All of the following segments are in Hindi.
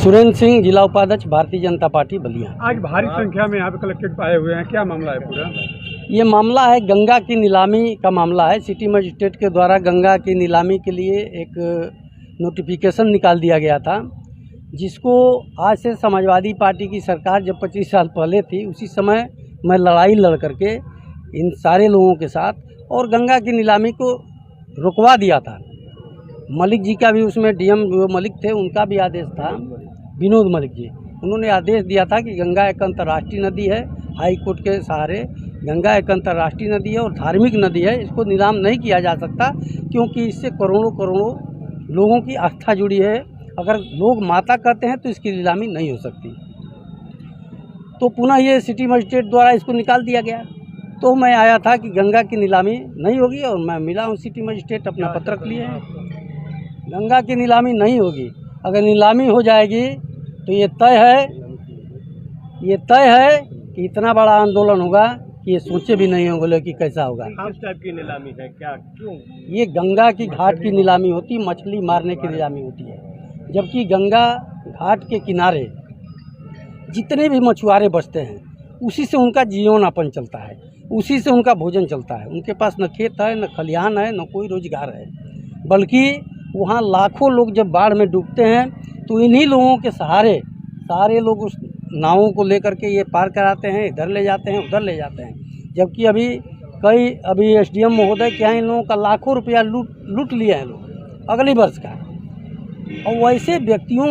सुरेंद्र सिंह, जिला उपाध्यक्ष, भारतीय जनता पार्टी बलिया। आज भारी संख्या में यहाँ पे कलेक्ट्रेट आए हुए हैं, क्या मामला है पूरा? ये मामला है गंगा की नीलामी का मामला है। सिटी मजिस्ट्रेट के द्वारा गंगा की नीलामी के लिए एक नोटिफिकेशन निकाल दिया गया था, जिसको आज से समाजवादी पार्टी की सरकार जब 25 साल पहले थी, उसी समय मैं लड़ाई लड़ करके इन सारे लोगों के साथ और गंगा की नीलामी को रुकवा दिया था। मलिक जी का भी उसमें डीएम जो मलिक थे उनका भी आदेश था, विनोद मलिक जी, उन्होंने आदेश दिया था कि गंगा एक अंतर्राष्ट्रीय नदी है, हाई कोर्ट के सहारे गंगा एक अंतर्राष्ट्रीय नदी है और धार्मिक नदी है, इसको नीलाम नहीं किया जा सकता क्योंकि इससे करोड़ों करोड़ों लोगों की आस्था जुड़ी है। अगर लोग माता कहते हैं तो इसकी नीलामी नहीं हो सकती। तो पुनः ये सिटी मजिस्ट्रेट द्वारा इसको निकाल दिया गया। तो मैं आया था कि गंगा की नीलामी नहीं होगी और मैं मिला हूँ सिटी मजिस्ट्रेट, अपना पत्रक लिए हैं। गंगा की नीलामी नहीं होगी। अगर नीलामी हो जाएगी तो ये तय है कि इतना बड़ा आंदोलन होगा कि ये सोचे भी नहीं होंगे कि कैसा होगा। किस टाइप की नीलामी है, क्या, क्यों? ये गंगा की घाट की नीलामी होती, मछली मारने की नीलामी होती है। जबकि गंगा घाट के किनारे जितने भी मछुआरे बसते हैं, उसी से उनका जीवनापन चलता है, उसी से उनका भोजन चलता है। उनके पास न खेत है, न खलिहान है, न कोई रोजगार है। बल्कि वहाँ लाखों लोग जब बाढ़ में डूबते हैं तो इन्हीं लोगों के सहारे सारे लोग उस नावों को लेकर के ये पार कराते हैं, इधर ले जाते हैं, उधर ले जाते हैं। जबकि अभी एसडीएम महोदय के यहाँ इन लोगों का लाखों रुपया लूट लिए हैं लोग अगले वर्ष का। और वैसे व्यक्तियों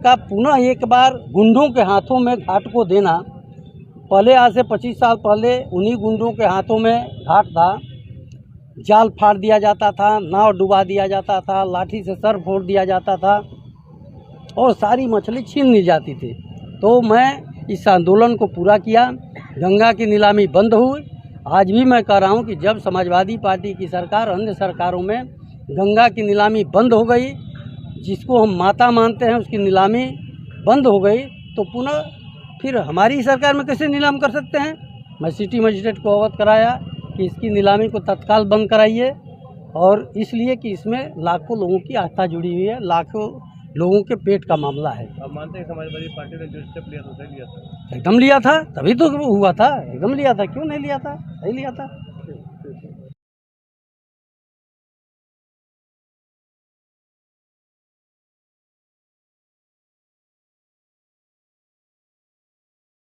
का पुनः एक बार गुंडों के हाथों में घाट को देना, पहले आज से 25 साल पहले उन्हीं गुंडों के हाथों में घाट था, जाल फाड़ दिया जाता था, नाव डुबा दिया जाता था, लाठी से सर फोड़ दिया जाता था और सारी मछली छीन ली जाती थी। तो मैं इस आंदोलन को पूरा किया, गंगा की नीलामी बंद हुई। आज भी मैं कह रहा हूँ कि जब समाजवादी पार्टी की सरकार, अन्य सरकारों में गंगा की नीलामी बंद हो गई, जिसको हम माता मानते हैं उसकी नीलामी बंद हो गई, तो पुनः फिर हमारी सरकार में कैसे नीलाम कर सकते हैं। मैं सिटी मजिस्ट्रेट को अवगत कराया कि इसकी नीलामी को तत्काल बंद कराइए, और इसलिए कि इसमें लाखों लोगों की आस्था जुड़ी हुई है, लाखों लोगों के पेट का मामला है। आप मानते हैं समाजवादी पार्टी ने जो स्टेप लिया था, सही लिया था? एकदम लिया था, तभी तो हुआ था। एकदम लिया था, क्यों नहीं लिया था, सही लिया था।